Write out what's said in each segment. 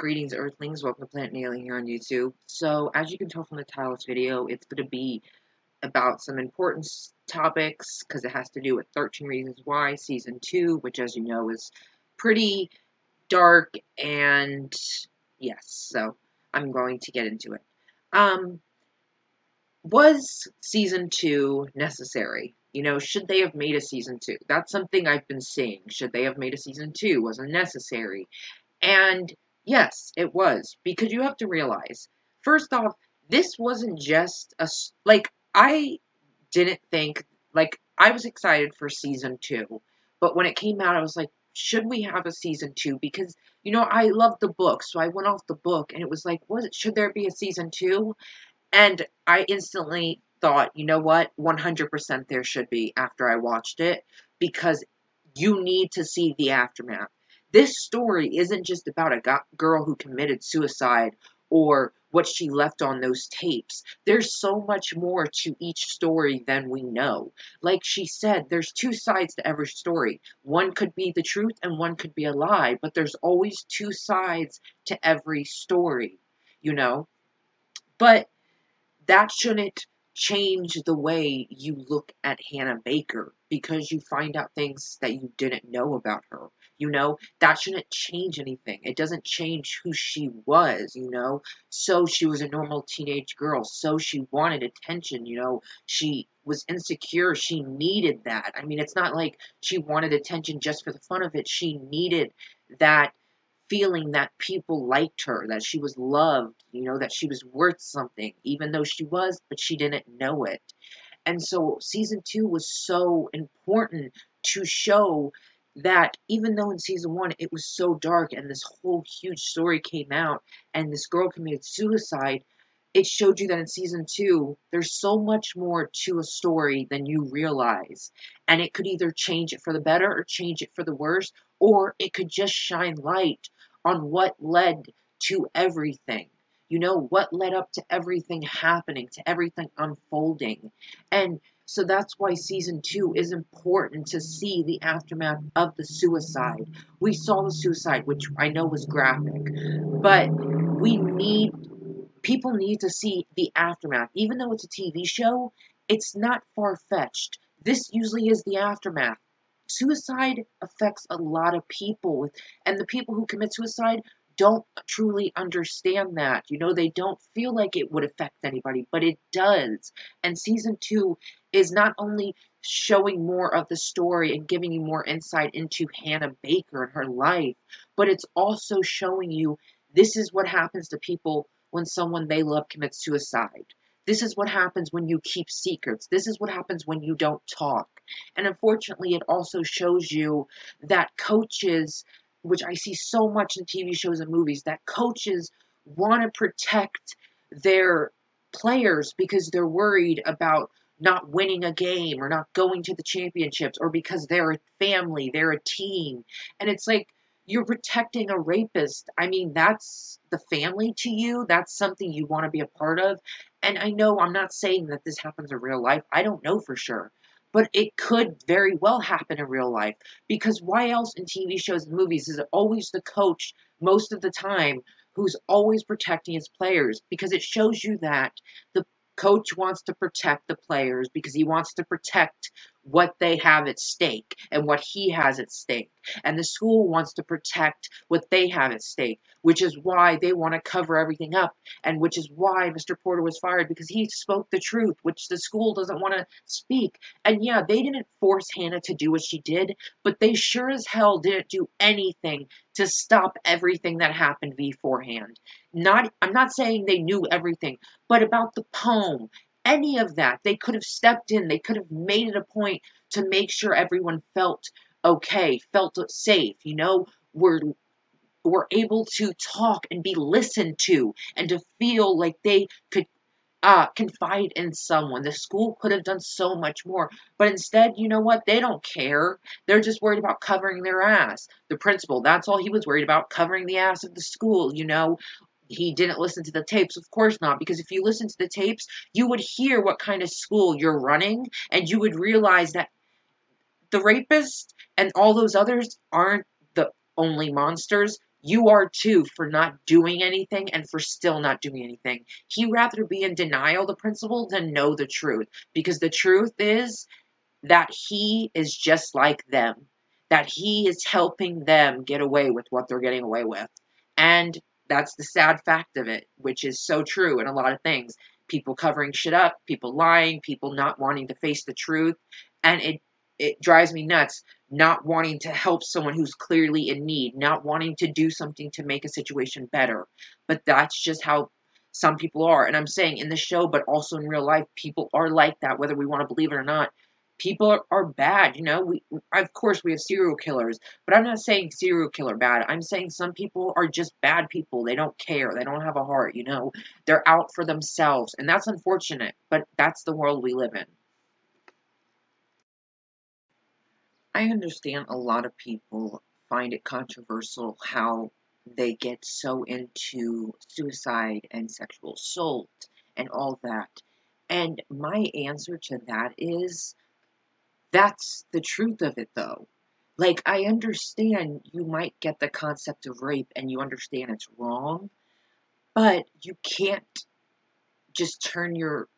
Greetings, Earthlings. Welcome to Planet Nailing here on YouTube. So, as you can tell from the title of this video, it's going to be about some important topics because it has to do with 13 Reasons Why Season 2, which, as you know, is pretty dark and yes, so I'm going to get into it. Was Season 2 necessary? You know, should they have made a Season 2? That's something I've been seeing. Should they have made a Season 2? Was it necessary? And yes, it was, because you have to realize, first off, this wasn't just I didn't think, I was excited for season 2, but when it came out, I was like, should we have a season 2? Because, you know, I love the book, so I went off the book, and it was like, should there be a season 2? And I instantly thought, you know what, 100% there should be after I watched it, because you need to see the aftermath. This story isn't just about a girl who committed suicide or what she left on those tapes. There's so much more to each story than we know. Like she said, there's two sides to every story. One could be the truth and one could be a lie, but there's always two sides to every story, you know? But that shouldn't change the way you look at Hannah Baker because you find out things that you didn't know about her. You know, that shouldn't change anything. It doesn't change who she was, you know. So she was a normal teenage girl. So she wanted attention, you know. She was insecure. She needed that. I mean, it's not like she wanted attention just for the fun of it. She needed that feeling that people liked her, that she was loved, you know, that she was worth something, even though she was, but she didn't know it. And so season 2 was so important to show that even though in season 1 it was so dark and this whole huge story came out and this girl committed suicide, it showed you that in season 2 there's so much more to a story than you realize. And it could either change it for the better or change it for the worse, or it could just shine light on what led to everything. You know, what led up to everything happening, to everything unfolding. And so that's why season 2 is important, to see the aftermath of the suicide. We saw the suicide, which I know was graphic, but people need to see the aftermath. Even though it's a TV show, it's not far-fetched. This usually is the aftermath. Suicide affects a lot of people, and the people who commit suicide don't truly understand that. You know, they don't feel like it would affect anybody, but it does. And season 2 is not only showing more of the story and giving you more insight into Hannah Baker and her life, but it's also showing you this is what happens to people when someone they love commits suicide. This is what happens when you keep secrets. This is what happens when you don't talk. And unfortunately, it also shows you that coaches, which I see so much in TV shows and movies, that coaches want to protect their players because they're worried about not winning a game or not going to the championships, or because they're a family, they're a team. And it's like, you're protecting a rapist. I mean, that's the family to you. That's something you want to be a part of. And I know I'm not saying that this happens in real life. I don't know for sure. But it could very well happen in real life. Because why else in TV shows and movies is it always the coach most of the time who's always protecting his players? Because it shows you that the coach wants to protect the players because he wants to protect what they have at stake and what he has at stake. And the school wants to protect what they have at stake, which is why they want to cover everything up, and which is why Mr. Porter was fired, because he spoke the truth, which the school doesn't want to speak. And yeah, they didn't force Hannah to do what she did, but they sure as hell didn't do anything to stop everything that happened beforehand. I'm not saying they knew everything, but about the poem, any of that, they could have stepped in. They could have made it a point to make sure everyone felt okay, felt safe, you know, were able to talk and be listened to and to feel like they could confide in someone. The school could have done so much more, but instead, you know what? They don't care. They're just worried about covering their ass. The principal, that's all he was worried about, covering the ass of the school, you know. He didn't listen to the tapes. Of course not, because if you listen to the tapes, you would hear what kind of school you're running, and you would realize that the rapist and all those others aren't the only monsters. You are too, for not doing anything and for still not doing anything. He'd rather be in denial, the principal, than know the truth. Because the truth is that he is just like them, that he is helping them get away with what they're getting away with. And that's the sad fact of it, which is so true in a lot of things. People covering shit up, people lying, people not wanting to face the truth. And it drives me nuts, not wanting to help someone who's clearly in need, not wanting to do something to make a situation better. But that's just how some people are. And I'm saying in the show, but also in real life, people are like that, whether we want to believe it or not. People are bad, you know. Of course, we have serial killers, but I'm not saying serial killer bad. I'm saying some people are just bad people. They don't care. They don't have a heart, you know. They're out for themselves, and that's unfortunate, but that's the world we live in. I understand a lot of people find it controversial how they get so into suicide and sexual assault and all that. And my answer to that is that's the truth of it, though. Like, I understand you might get the concept of rape and you understand it's wrong, but you can't just turn your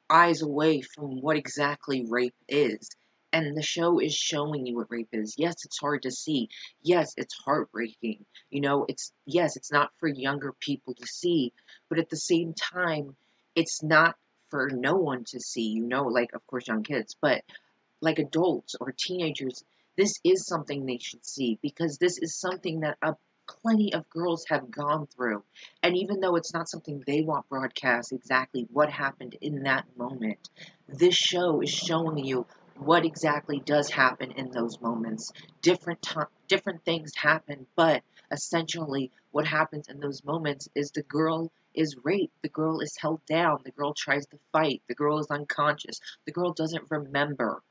eyes away from what exactly rape is. And the show is showing you what rape is. Yes, it's hard to see. Yes, it's heartbreaking. You know, yes, it's not for younger people to see, but at the same time, it's not for no one to see, you know, like, of course, young kids, but like adults or teenagers, this is something they should see because this is something that plenty of girls have gone through. And even though it's not something they want broadcast exactly what happened in that moment, this show is showing you what exactly does happen in those moments. Different things happen, but essentially what happens in those moments is the girl is raped, the girl is held down, the girl tries to fight, the girl is unconscious, the girl doesn't remember.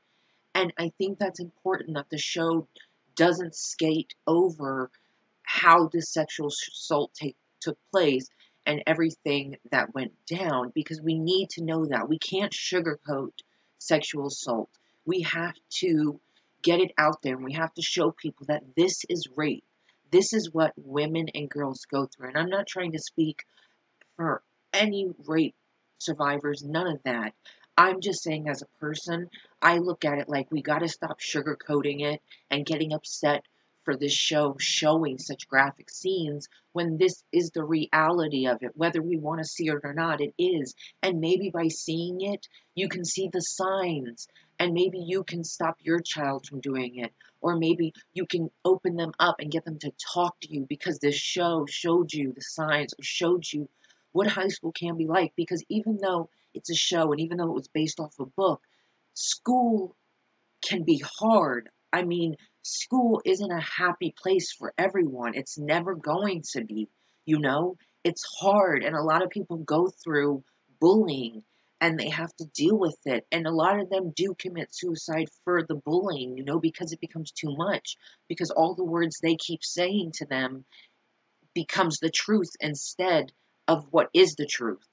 And I think that's important that the show doesn't skate over how the sexual assault took place and everything that went down because we need to know that. We can't sugarcoat sexual assault. We have to get it out there and we have to show people that this is rape. This is what women and girls go through. And I'm not trying to speak for any rape survivors, none of that. I'm just saying, as a person, I look at it like we got to stop sugarcoating it and getting upset for this show showing such graphic scenes when this is the reality of it. Whether we want to see it or not, it is. And maybe by seeing it, you can see the signs. And maybe you can stop your child from doing it. Or maybe you can open them up and get them to talk to you because this show showed you the signs, or showed you what high school can be like. Because even though it's a show and even though it was based off a book, school can be hard. I mean, school isn't a happy place for everyone. It's never going to be, you know? It's hard, and a lot of people go through bullying and they have to deal with it. And a lot of them do commit suicide for the bullying, you know, because it becomes too much. Because all the words they keep saying to them becomes the truth instead of what is the truth.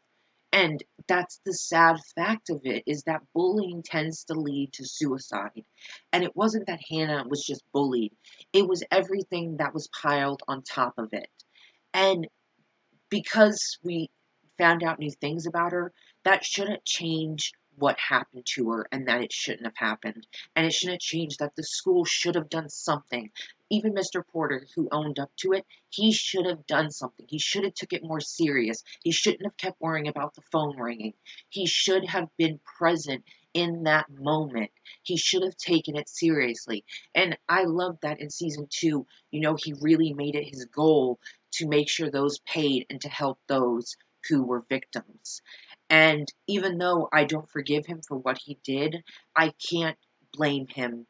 And that's the sad fact of it, is that bullying tends to lead to suicide. And it wasn't that Hannah was just bullied. It was everything that was piled on top of it. And because we found out new things about her, that shouldn't change what happened to her and that it shouldn't have happened. And it shouldn't change that the school should have done something. Even Mr. Porter, who owned up to it, he should have done something. He should have took it more serious. He shouldn't have kept worrying about the phone ringing. He should have been present in that moment. He should have taken it seriously. And I love that in season 2, you know, he really made it his goal to make sure those paid and to help those who were victims. And even though I don't forgive him for what he did, I can't blame him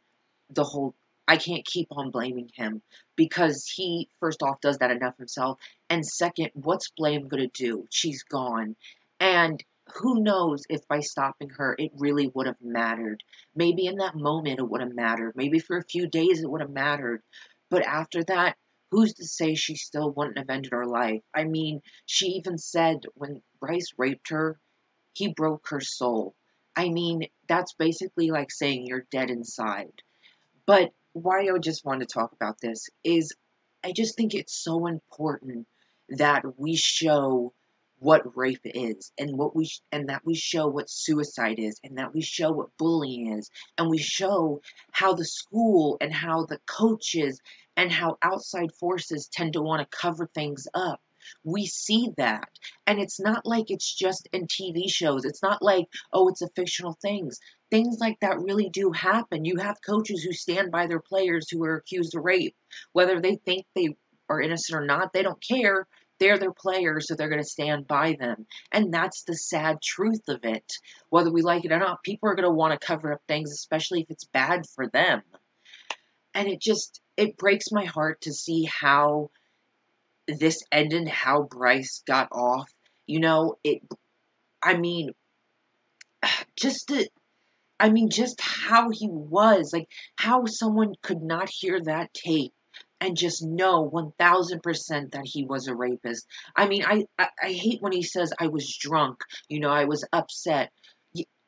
the whole I can't keep on blaming him because he, first off, does that enough himself. And second, what's blame going to do? She's gone. And who knows if by stopping her, it really would have mattered. Maybe in that moment it would have mattered. Maybe for a few days it would have mattered. But after that, who's to say she still wouldn't have ended her life? I mean, she even said when Bryce raped her, he broke her soul. I mean, that's basically like saying you're dead inside. But why I just want to talk about this is I just think it's so important that we show what rape is, and and that we show what suicide is, and that we show what bullying is, and we show how the school and how the coaches and how outside forces tend to want to cover things up. We see that. And it's not like it's just in TV shows. It's not like, oh, it's a fictional things. Things like that really do happen. You have coaches who stand by their players who are accused of rape. Whether they think they are innocent or not, they don't care. They're their players, so they're going to stand by them. And that's the sad truth of it. Whether we like it or not, people are going to want to cover up things, especially if it's bad for them. And it breaks my heart to see how this ended, how Bryce got off. I mean, just the, just how he was, like how someone could not hear that tape and just know 1000% that he was a rapist. I hate when he says, I was drunk, I was upset.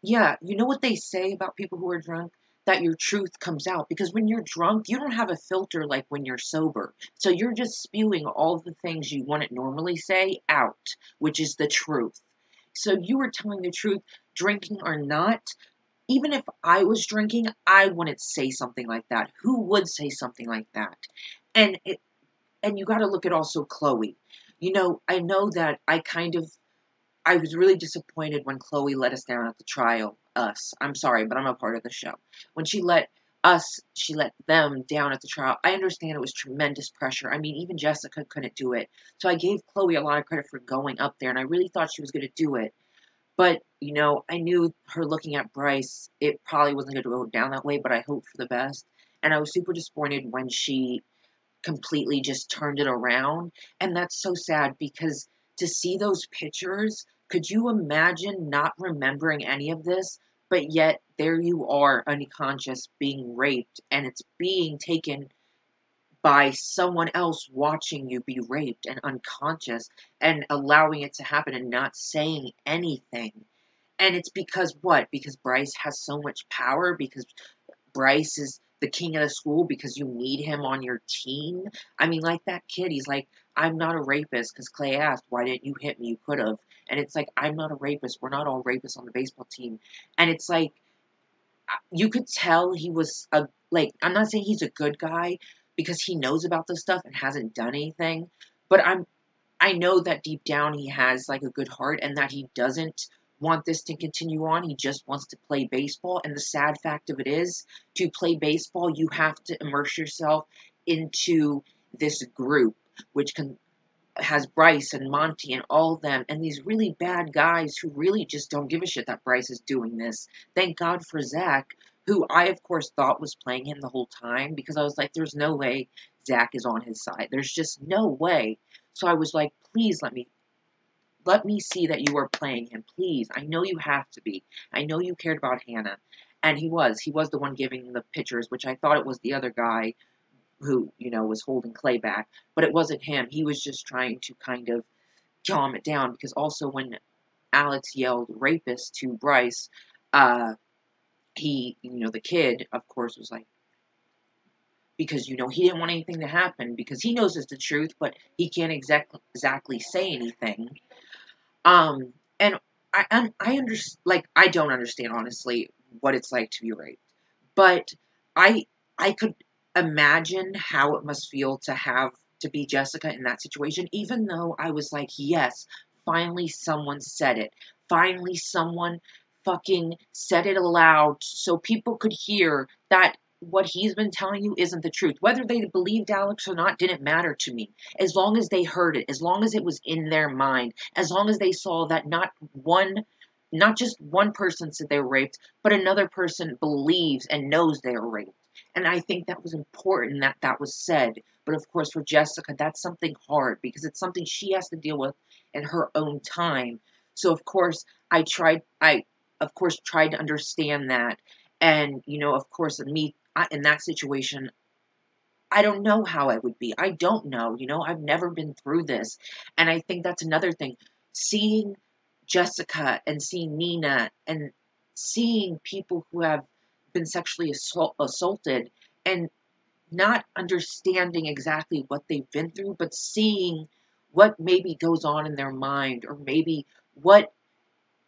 Yeah, you know what they say about people who are drunk? That your truth comes out. Because when you're drunk, you don't have a filter like when you're sober. So you're just spewing all the things you wouldn't normally say out, which is the truth. So you were telling the truth, drinking or not. Even if I was drinking, I wouldn't say something like that. Who would say something like that? And and you got to look at also Chloe. I know that I was really disappointed when Chloe let us down at the trial. Us. I'm sorry, but I'm a part of the show. When she let them down at the trial. I understand it was tremendous pressure. Even Jessica couldn't do it. So I gave Chloe a lot of credit for going up there, and I really thought she was going to do it. But, I knew her looking at Bryce, it probably wasn't going to go down that way, but I hoped for the best. And I was super disappointed when she completely just turned it around. And that's so sad because to see those pictures, could you imagine not remembering any of this? But yet there you are, unconscious, being raped, and it's being taken by someone else watching you be raped and unconscious and allowing it to happen and not saying anything. And it's because what? Because Bryce has so much power, because Bryce is the king of the school, because you need him on your team. Like that kid, he's like, I'm not a rapist, because Clay asked, why didn't you hit me? You could have. And it's like, I'm not a rapist. We're not all rapists on the baseball team. And it's like, you could tell he was I'm not saying he's a good guy because he knows about this stuff and hasn't done anything, but I know that deep down he has like a good heart and that he doesn't want this to continue on. He just wants to play baseball. And the sad fact of it is, to play baseball, you have to immerse yourself into this group, which has Bryce and Monty and all of them, and these really bad guys who really just don't give a shit that Bryce is doing this. Thank God for Zach, who I, of course, thought was playing him the whole time, because I was like, there's no way Zach is on his side. There's just no way. So I was like, please let me see that you are playing him, please. I know you have to be. I know you cared about Hannah. And he was the one giving the pictures, which I thought it was the other guy who, was holding Clay back, but it wasn't him. He was just trying to kind of calm it down, because also when Alex yelled rapist to Bryce, the kid, of course, was like, because, he didn't want anything to happen, because he knows it's the truth, but he can't exactly say anything. And I don't understand, honestly, what it's like to be raped, but I could imagine how it must feel to be Jessica in that situation, even though I was like, yes, finally someone said it. Finally someone fucking said it aloud so people could hear that what he's been telling you isn't the truth. Whether they believed Alex or not didn't matter to me. As long as they heard it, as long as it was in their mind, as long as they saw that not just one person said they were raped, but another person believes and knows they were raped. And I think that was important that that was said. But of course, for Jessica, that's something hard, because it's something she has to deal with in her own time. So of course, I of course tried to understand that. And, of course, in that situation, I don't know how I would be. I don't know. I've never been through this. And I think that's another thing. Seeing Jessica and seeing Nina and seeing people who have been sexually assaulted, and not understanding exactly what they've been through, but seeing what maybe goes on in their mind, or maybe what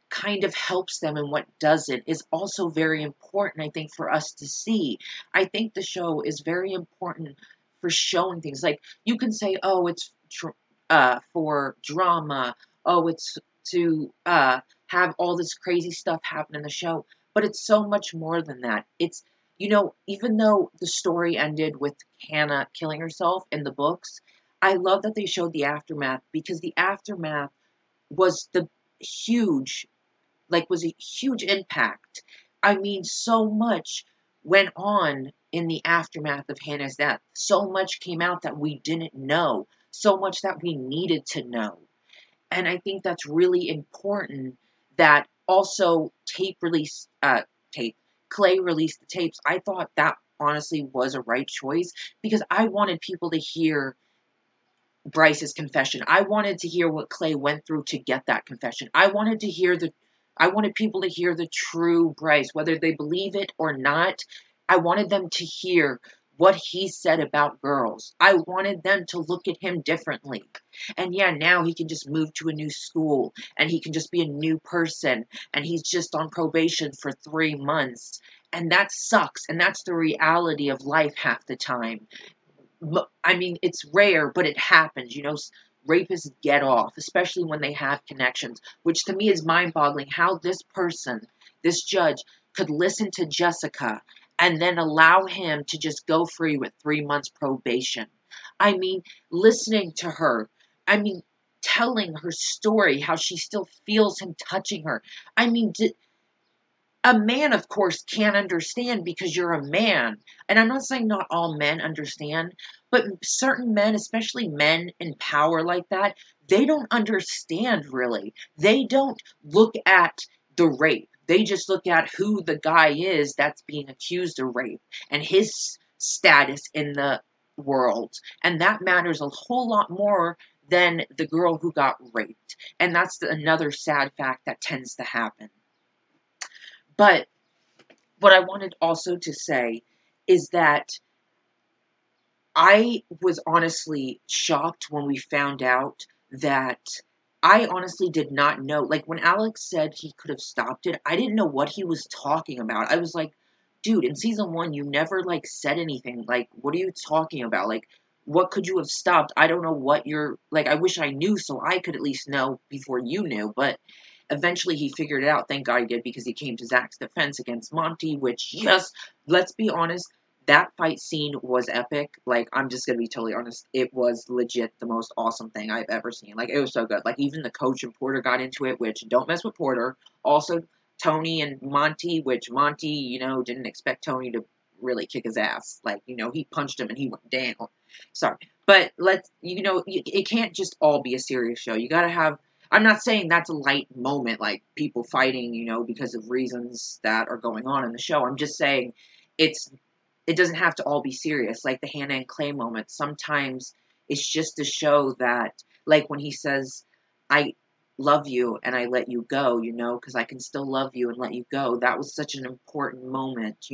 kind of helps them and what doesn't, is also very important, I think, for us to see. I think the show is very important for showing things. Like, you can say, oh, it's for drama, oh, it's to have all this crazy stuff happen in the show, but it's so much more than that. It's, even though the story ended with Hannah killing herself in the books, I love that they showed the aftermath, because the aftermath was the huge was a huge impact. I mean, so much went on in the aftermath of Hannah's death. So much came out that we didn't know. So much that we needed to know. And I think that's really important, that also tape, Clay released the tapes. I thought that honestly was a right choice, because I wanted people to hear Bryce's confession. I wanted to hear what Clay went through to get that confession. I wanted people to hear the true Bryce, whether they believe it or not. I wanted them to hear what he said about girls. I wanted them to look at him differently. And yeah, now he can just move to a new school, and he can just be a new person, and he's just on probation for 3 months. And that sucks. And that's the reality of life half the time. I mean, it's rare, but it happens. Rapists get off, especially when they have connections, which to me is mind-boggling, how this person, this judge, could listen to Jessica and then allow him to just go free with 3 months probation. I mean, listening to her, I mean, telling her story, how she still feels him touching her. I mean, a man, of course, can't understand, because you're a man. And I'm not saying not all men understand, but certain men, especially men in power like that, they don't understand really. They don't look at the rape. They just look at who the guy is that's being accused of rape and his status in the world. And that matters a whole lot more than the girl who got raped. And that's another sad fact that tends to happen. But what I wanted also to say is that I was honestly shocked when we found out that I honestly did not know. Like, when Alex said he could have stopped it, I didn't know what he was talking about. I was like, dude, in season 1, you never, said anything. Like, what are you talking about? Like, what could you have stopped? I don't know what you're, I wish I knew so I could at least know before you knew, but eventually he figured it out. Thank God he did, because he came to Zach's defense against Monty, which, yes, let's be honest, that fight scene was epic. Like, I'm just gonna be totally honest, it was legit the most awesome thing I've ever seen. Like, it was so good. Like, even the coach and Porter got into it, which, don't mess with Porter. Also, Tony and Monty, which Monty, didn't expect Tony to really kick his ass. Like, he punched him and he went down. Sorry. But it can't just all be a serious show. You gotta have, I'm not saying that's a light moment, like people fighting, because of reasons that are going on in the show. I'm just saying it doesn't have to all be serious. Like the Hannah and Clay moment, sometimes it's just to show that, like when he says, I love you and I let you go, because I can still love you and let you go. That was such an important moment,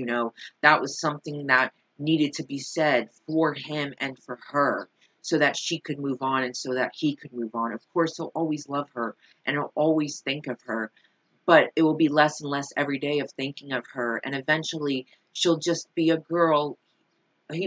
that was something that needed to be said for him and for her, so that she could move on and so that he could move on. Of course, he'll always love her and he'll always think of her, but it will be less and less every day of thinking of her, and eventually she'll just be a girl.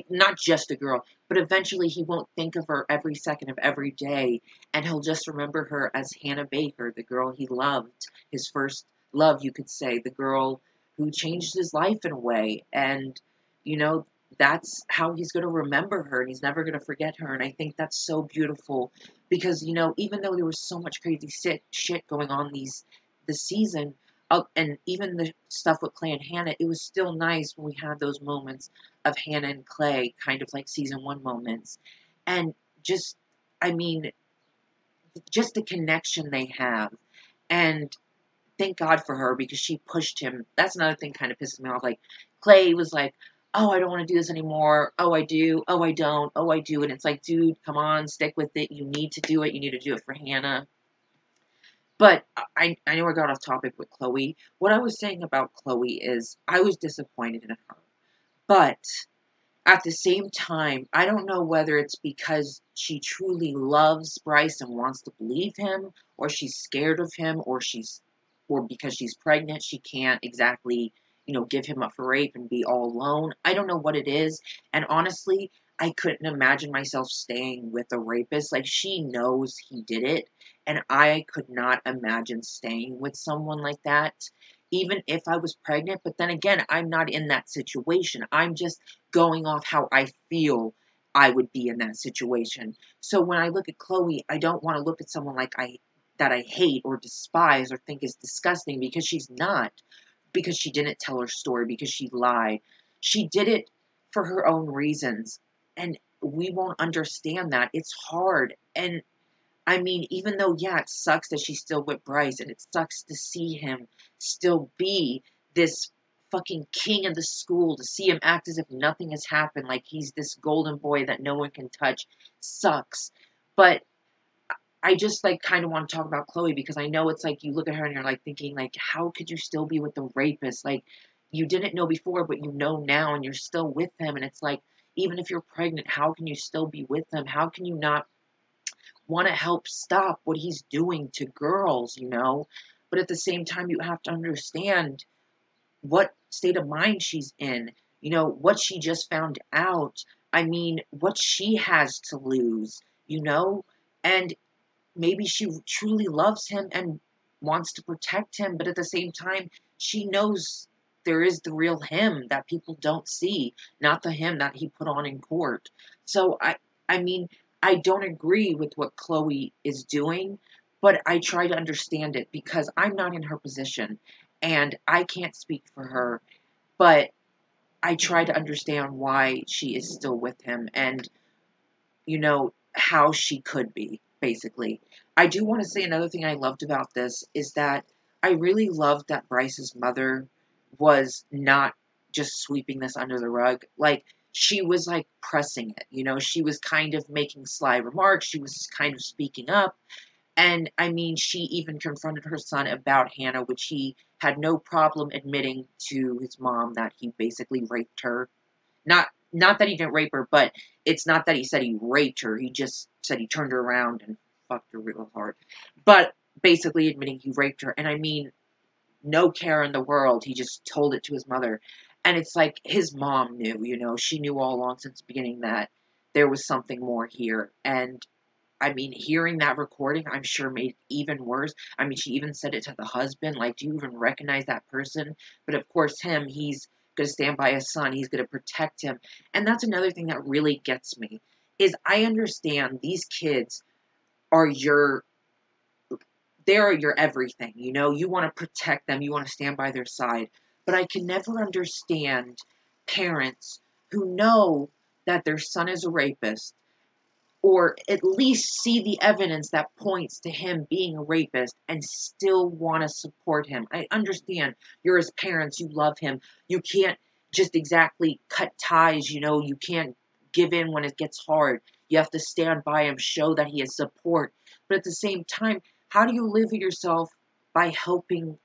Not just a girl, but eventually he won't think of her every second of every day, and he'll just remember her as Hannah Baker, the girl he loved, his first love, you could say, the girl who changed his life in a way. And, you know, that's how he's going to remember her, and he's never going to forget her. And I think that's so beautiful, because, even though there was so much crazy shit going on this season, and even the stuff with Clay and Hannah, it was still nice when we had those moments of Hannah and Clay, kind of like season 1 moments. And just, I mean, just the connection they have. And thank God for her, because she pushed him. That's another thing kind of pisses me off. Like, Clay was like, oh, I don't want to do this anymore. Oh, I do. Oh, I don't. Oh, I do. And it's like, dude, come on, stick with it. You need to do it. You need to do it for Hannah. But I know I got off topic with Chloe. What I was saying about Chloe is I was disappointed in her. But at the same time, I don't know whether it's because she truly loves Bryce and wants to believe him, or she's scared of him, or because she's pregnant, she can't exactly, give him up for rape and be all alone. I don't know what it is. And honestly, I couldn't imagine myself staying with a rapist. Like, she knows he did it, and I could not imagine staying with someone like that, even if I was pregnant. But then again, I'm not in that situation. I'm just going off how I feel I would be in that situation. So when I look at Chloe, I don't want to look at someone that I hate or despise or think is disgusting, because she's not, because she didn't tell her story, because she lied. She did it for her own reasons, and we won't understand that. It's hard. And I mean, even though, yeah, it sucks that she's still with Bryce, and it sucks to see him still be this fucking king of the school, to see him act as if nothing has happened, like he's this golden boy that no one can touch, sucks. But I just, like, kind of want to talk about Chloe, because I know it's like you look at her and you're like thinking, like, how could you still be with the rapist? Like, you didn't know before, but you know now, and you're still with him. And it's like, even if you're pregnant, how can you still be with him? How can you not want to help stop what he's doing to girls? But at the same time, you have to understand what state of mind she's in, what she just found out. I mean, what she has to lose. And maybe she truly loves him and wants to protect him, but at the same time, she knows there is the real him that people don't see, not the him that he put on in court. So I mean, I don't agree with what Chloe is doing, but I try to understand it, because I'm not in her position and I can't speak for her, but I try to understand why she is still with him, and how she could be, basically. I do want to say another thing I loved about this is that I really loved that Bryce's mother was not just sweeping this under the rug. Like, she was, like, pressing it. She was kind of making sly remarks. She was kind of speaking up. And, I mean, she even confronted her son about Hannah, which he had no problem admitting to his mom that he basically raped her. Not that he didn't rape her, but it's not that he said he raped her. He just said he turned her around and fucked her real hard. But basically admitting he raped her. And I mean, no care in the world. He just told it to his mother. And it's like his mom knew. She knew all along since the beginning that there was something more here. And I mean, hearing that recording, I'm sure made it even worse. I mean, she even said it to the husband, like, do you even recognize that person? But of course, he's going to stand by his son. He's going to protect him. And that's another thing that really gets me, is I understand these kids are they're your everything. You want to protect them. You want to stand by their side. But I can never understand parents who know that their son is a rapist, or at least see the evidence that points to him being a rapist, and still want to support him. I understand you're his parents, you love him. You can't just exactly cut ties, you can't give in when it gets hard. You have to stand by him, show that he has support. But at the same time, how do you live with yourself by helping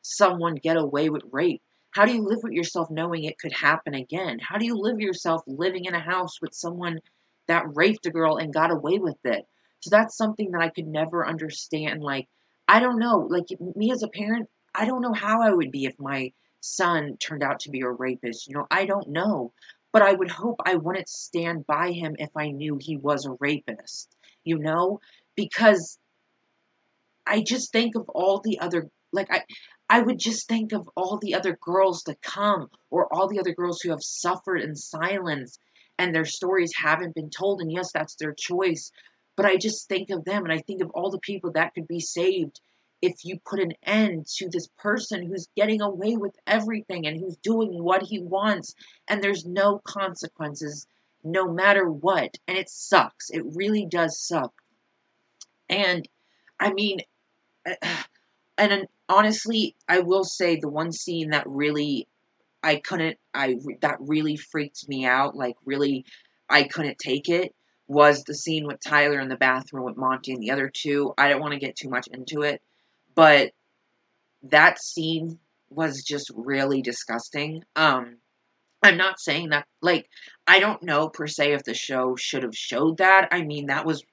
someone get away with rape? How do you live with yourself knowing it could happen again? How do you live yourself living in a house with someone that raped a girl and got away with it? So that's something that I could never understand. Like, I don't know. Like, me as a parent, I don't know how I would be if my son turned out to be a rapist. I don't know. But I would hope I wouldn't stand by him if I knew he was a rapist, because I just think of all the other, like, I would just think of all the other girls to come, or all the other girls who have suffered in silence and their stories haven't been told. And yes, that's their choice. But I just think of them, and I think of all the people that could be saved if you put an end to this person who's getting away with everything and who's doing what he wants, and there's no consequences no matter what. And it sucks. It really does suck. And I mean, and honestly, I will say the one scene that really that really freaked me out, like, really, I couldn't take it, was the scene with Tyler in the bathroom with Monty and the other two. I don't want to get too much into it, but that scene was just really disgusting. I'm not saying that, like, I don't know per se if the show should have showed that. I mean, that was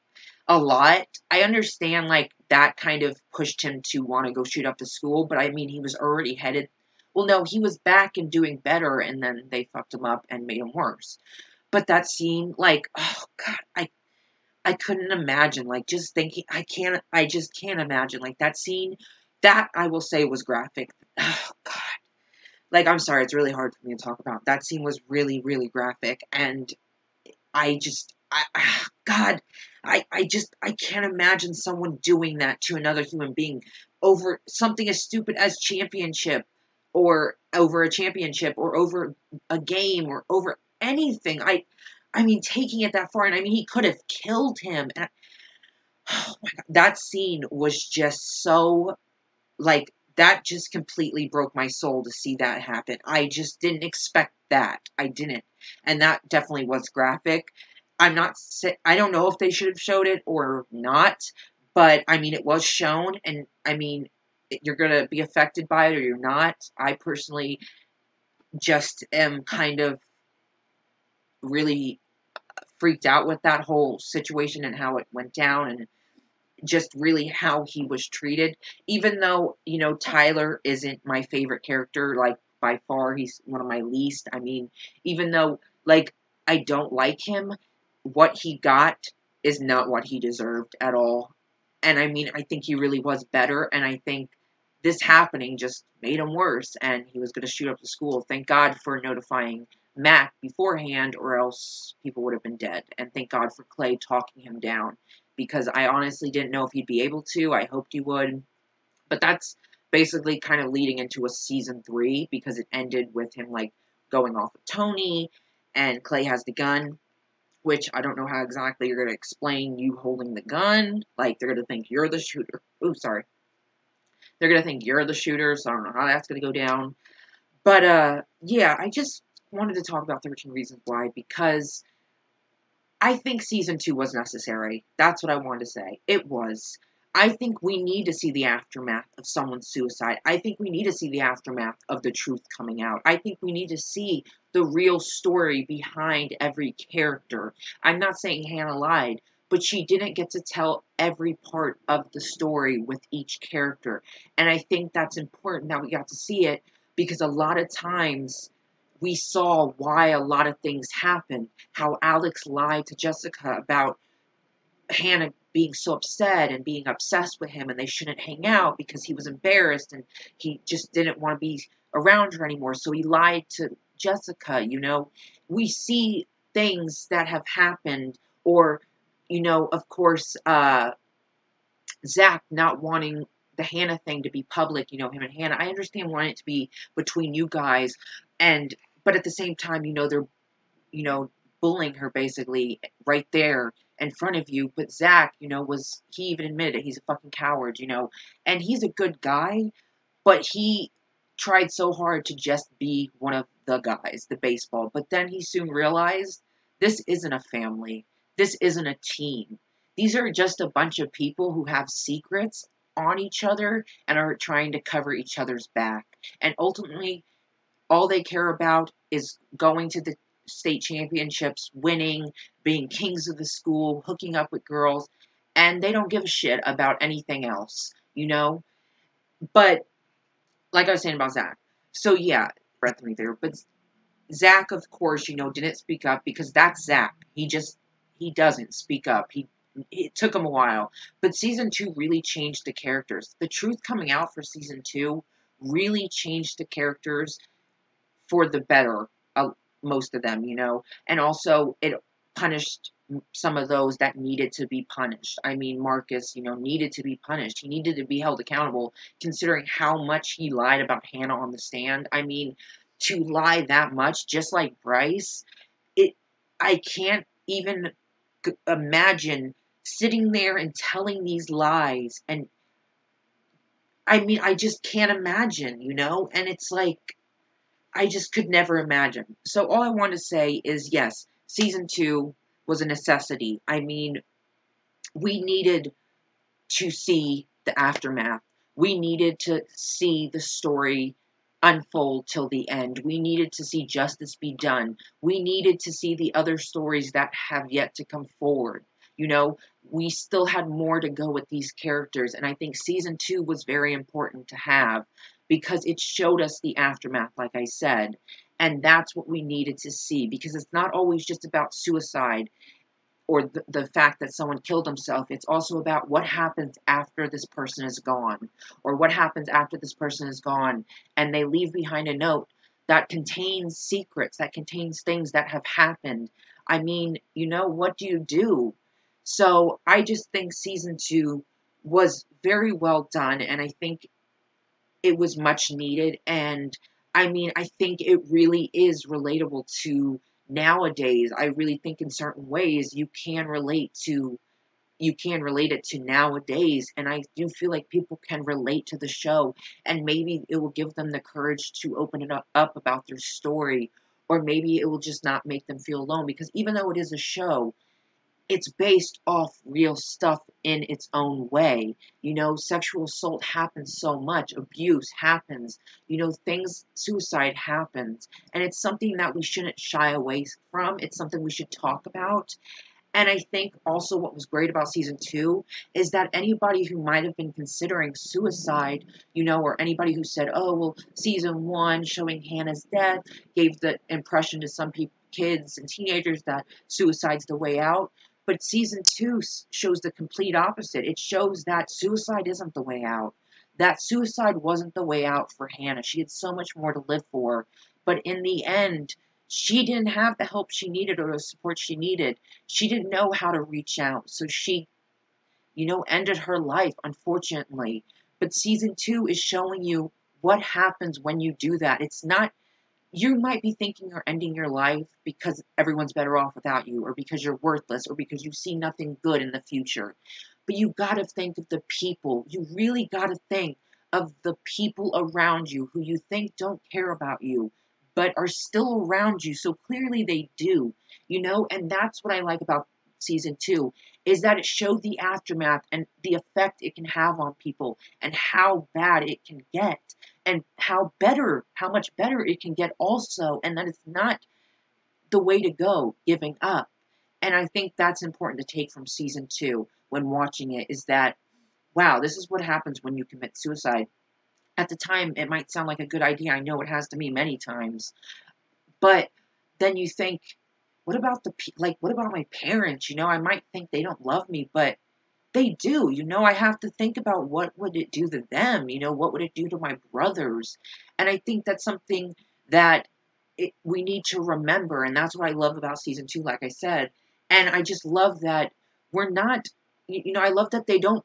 a lot. I understand like that kind of pushed him to want to go shoot up the school, but I mean, he was already headed. Well, no, he was back and doing better, and then they fucked him up and made him worse. But that scene, like, oh god, I couldn't imagine. Like, just thinking, I just can't imagine. Like that scene, that I will say was graphic. Oh god, like I'm sorry, it's really hard for me to talk about. That scene was really, really graphic, and God, I can't imagine someone doing that to another human being over something as stupid as championship or over a championship or over a game or over anything. I mean, taking it that far, and I mean, he could have killed him. And oh my God, that scene was just so like that just completely broke my soul to see that happen. I just didn't expect that. I didn't. And that definitely was graphic. I don't know if they should have showed it or not, but I mean, it was shown, and I mean, you're going to be affected by it or you're not. I personally just am kind of really freaked out with that whole situation and how it went down, and just really how he was treated. Even though, Tyler isn't my favorite character, like by far, he's one of my least. I mean, even though, like, I don't like him, what he got is not what he deserved at all. And I mean, I think he really was better, and I think this happening just made him worse, and he was going to shoot up the school. Thank God for notifying Mac beforehand, or else people would have been dead. And thank God for Clay talking him down, because I honestly didn't know if he'd be able to. I hoped he would. But that's basically kind of leading into a season 3, because it ended with him, like, going off of Tony, and Clay has the gun, which I don't know how exactly you're going to explain you holding the gun. Like, they're going to think you're the shooter. Ooh, sorry. They're going to think you're the shooter, so I don't know how that's going to go down. But, yeah, I just wanted to talk about 13 Reasons Why, because I think season 2 was necessary. That's what I wanted to say. It was. I think we need to see the aftermath of someone's suicide. I think we need to see the aftermath of the truth coming out. I think we need to see the real story behind every character. I'm not saying Hannah lied, but she didn't get to tell every part of the story with each character. And I think that's important that we got to see it, because a lot of times we saw why a lot of things happened. How Alex lied to Jessica about Hannah being so upset and being obsessed with him, and they shouldn't hang out because he was embarrassed and he just didn't want to be around her anymore. So he lied to Jessica. We see things that have happened, or, of course, Zach not wanting the Hannah thing to be public, him and Hannah. I understand wanting it to be between you guys, but at the same time, they're, you know, bullying her basically right there in front of you. But Zach, he even admitted it. He's a fucking coward, and he's a good guy, but he tried so hard to just be one of the guys, the baseball. But then he soon realized this isn't a family. This isn't a team. These are just a bunch of people who have secrets on each other and are trying to cover each other's back. And ultimately, all they care about is going to the state championships, winning, being kings of the school, hooking up with girls, and they don't give a shit about anything else. But like I was saying about Zach, so yeah, breath me there. But Zach, of course, didn't speak up, because that's Zach. He doesn't speak up. It took him a while, but season 2 really changed the characters. The truth coming out for season 2 really changed the characters for the better, most of them. And also it punished some of those that needed to be punished. I mean, Marcus, needed to be punished. He needed to be held accountable, considering how much he lied about Hannah on the stand. I mean, to lie that much, just like Bryce, I can't even imagine sitting there and telling these lies. And I mean, I just can't imagine. And it's like, I just could never imagine. So all I want to say is, yes, season 2 was a necessity. I mean, we needed to see the aftermath. We needed to see the story unfold till the end. We needed to see justice be done. We needed to see the other stories that have yet to come forward. You know, we still had more to go with these characters, and I think season 2 was very important to have because it showed us the aftermath, like I said, and that's what we needed to see because it's not always just about suicide or the fact that someone killed himself. It's also about what happens after this person is gone, or what happens after this person is gone, and they leave behind a note that contains secrets, that contains things that have happened. I mean, what do you do? So I just think season 2 was very well done, and I think it was much needed. And I mean, I think it really is relatable to nowadays. I really think in certain ways you can relate it to nowadays, and I do feel like people can relate to the show, and maybe it will give them the courage to open it up about their story, or maybe it will just not make them feel alone, because even though it is a show, it's based off real stuff in its own way. Sexual assault happens so much, abuse happens, things, suicide happens, and it's something that we shouldn't shy away from. It's something we should talk about. And I think also what was great about season 2 is that anybody who might have been considering suicide, or anybody who said, oh, well, season 1 showing Hannah's death gave the impression to some people, kids and teenagers, that suicide's the way out. But season 2 shows the complete opposite. It shows that suicide isn't the way out. That suicide wasn't the way out for Hannah. She had so much more to live for. But in the end, she didn't have the help she needed or the support she needed. She didn't know how to reach out. So she, ended her life, unfortunately. But season 2 is showing you what happens when you do that. It's not, you might be thinking you're ending your life because everyone's better off without you, or because you're worthless, or because you see nothing good in the future. But you got to think of the people. You really got to think of the people around you who you think don't care about you, but are still around you. So clearly they do, and that's what I like about season 2, is that it showed the aftermath and the effect it can have on people, and how bad it can get, and how much better it can get also, and that it's not the way to go, giving up. And I think that's important to take from season 2 when watching it, is that, wow, this is what happens when you commit suicide. At the time, it might sound like a good idea. I know it has to me many times. But then you think, what about what about my parents? I might think they don't love me, but they do. I have to think about, what would it do to them? What would it do to my brothers? And I think that's something that we need to remember. And that's what I love about season 2, like I said. And I just love that we're not, I love that they don't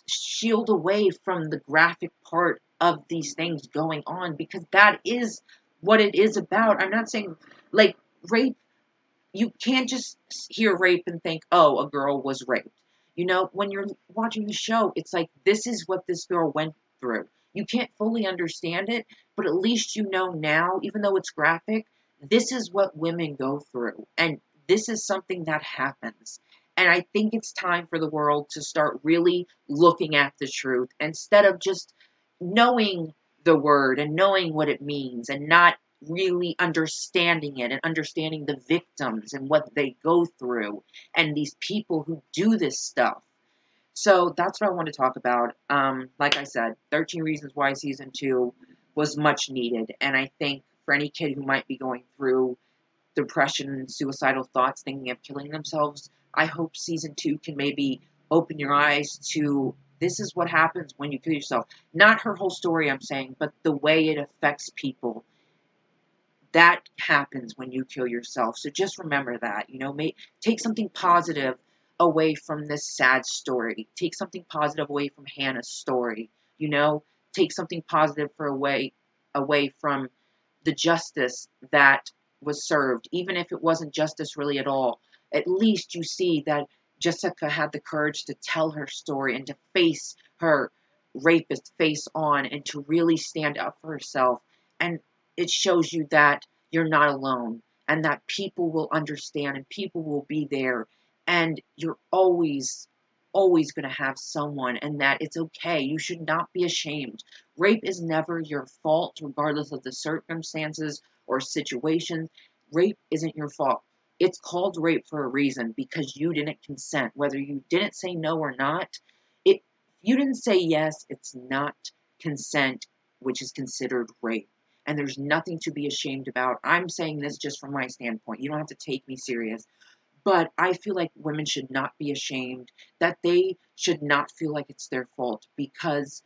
shield away from the graphic part of these things going on, because that is what it is about. I'm not saying, like, rape, you can't just hear rape and think, oh, a girl was raped. When you're watching the show, it's like, this is what this girl went through. You can't fully understand it, but at least you know now, even though it's graphic, this is what women go through. And this is something that happens. And I think it's time for the world to start really looking at the truth, instead of just knowing the word and knowing what it means, and not really understanding it, and understanding the victims and what they go through, and these people who do this stuff. So that's what I want to talk about. Like I said, 13 Reasons Why season 2 was much needed. And I think for any kid who might be going through depression and suicidal thoughts, thinking of killing themselves, I hope season 2 can maybe open your eyes to, this is what happens when you kill yourself. Not her whole story, I'm saying, but the way it affects people. That happens when you kill yourself. So just remember that, take something positive away from this sad story. Take something positive away from Hannah's story, take something positive away from the justice that was served. Even if it wasn't justice really at all, at least you see that Jessica had the courage to tell her story, and to face her rapist face on, and to really stand up for herself. And it shows you that you're not alone, and that people will understand, and people will be there, and you're always going to have someone, and that it's okay. You should not be ashamed Rape is never your fault, regardless of the circumstances or situations. Rape isn't your fault. It's called rape for a reason because you didn't consent. Whether you didn't say no or not, if you didn't say yes, it's not consent, which is considered rape. And there's nothing to be ashamed about. I'm saying this just from my standpoint. You don't have to take me serious. But I feel like women should not be ashamed, that they should not feel like it's their fault because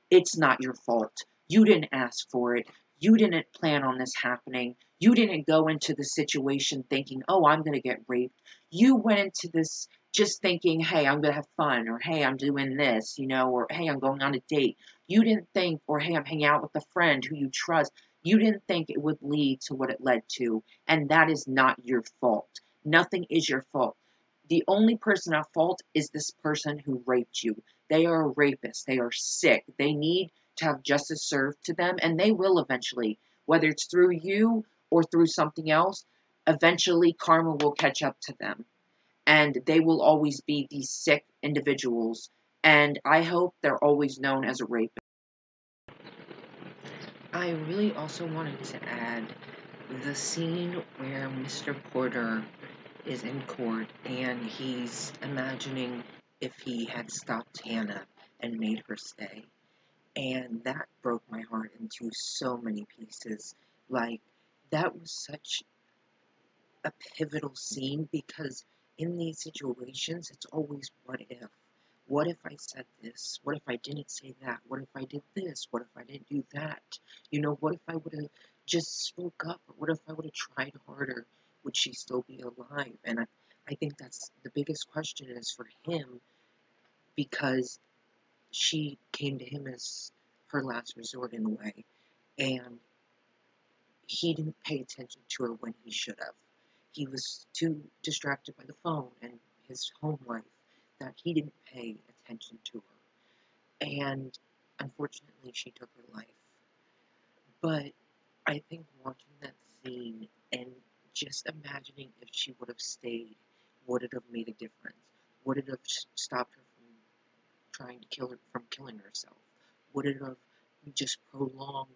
it's not your fault. You didn't ask for it. You didn't plan on this happening. You didn't go into the situation thinking, oh, I'm going to get raped. You went into this just thinking, hey, I'm going to have fun, or hey, I'm doing this, or hey, I'm going on a date. You didn't think, or hey, I'm hanging out with a friend who you trust. You didn't think it would lead to what it led to, and that is not your fault. Nothing is your fault. The only person at fault is this person who raped you. They are a rapist. They are sick. They need to have justice served to them, and they will eventually, whether it's through you or through something else, eventually karma will catch up to them. And they will always be these sick individuals. And I hope they're always known as a rapist. I really also wanted to add the scene where Mr. Porter is in court and he's imagining if he had stopped Hannah and made her stay. And that broke my heart into so many pieces. Like, that was such a pivotal scene because in these situations, it's always what if. What if I said this? What if I didn't say that? What if I did this? What if I didn't do that? What if I would have just spoke up? Or what if I would have tried harder? Would she still be alive? And I think that's the biggest question is for him because she came to him as her last resort in a way. And he didn't pay attention to her when he should have. He was too distracted by the phone and his home life that he didn't pay attention to her. And unfortunately, she took her life. But I think watching that scene and just imagining if she would have stayed, would it have made a difference? Would it have stopped her from trying to kill her, from killing herself? Would it have just prolonged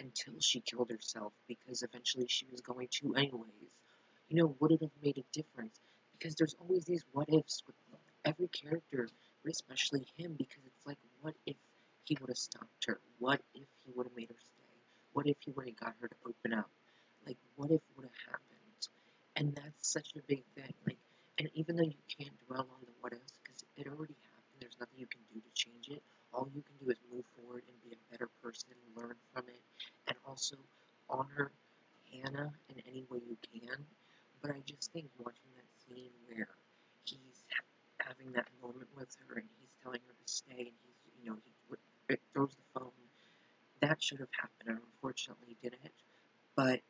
until she killed herself because eventually she was going to anyways? Would it have made a difference? Because there's always these what ifs with every character, especially him, because it's like, what if he would have stopped her? What if he would have made her stay? What if he would have got her to open up? Like, what if would have happened? And that's such a big thing. Like, and even though you can't dwell on the what ifs, because it already happened, there's nothing you can do to change it. All you can do is move forward and be a better person, learn from it, and also honor Hannah in any way you can. But I just think watching that scene where he's having that moment with her and he's telling her to stay and he throws the phone, that should have happened and unfortunately didn't. But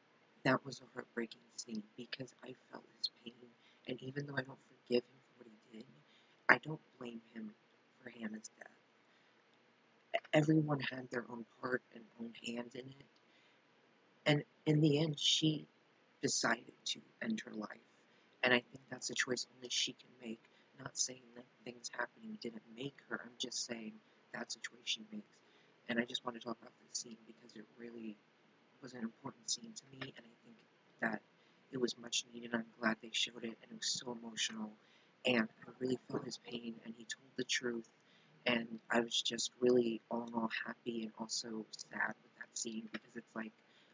that was a heartbreaking scene because I felt his pain. And even though I don't forgive him for what he did, I don't blame him for Hannah's death. Everyone had their own part and own hand in it. And in the end, she decided to end her life. And I think that's a choice only she can make. Not saying that things happening didn't make her. I'm just saying that's a choice she makes. And I just want to talk about this scene because it really was an important scene to me. And I think that it was much needed. I'm glad they showed it. And it was so emotional. And I really felt his pain. And he told the truth. And I was just really, all in all, happy and also sad with that scene because it's like,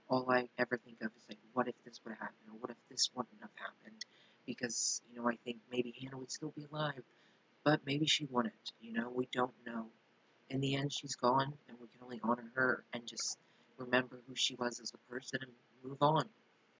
all I ever think of is like, what if this would have happened, or what if this wouldn't have happened? Because, I think maybe Hannah would still be alive, but maybe she wouldn't, we don't know. In the end, she's gone, and we can only honor her and just remember who she was as a person and move on.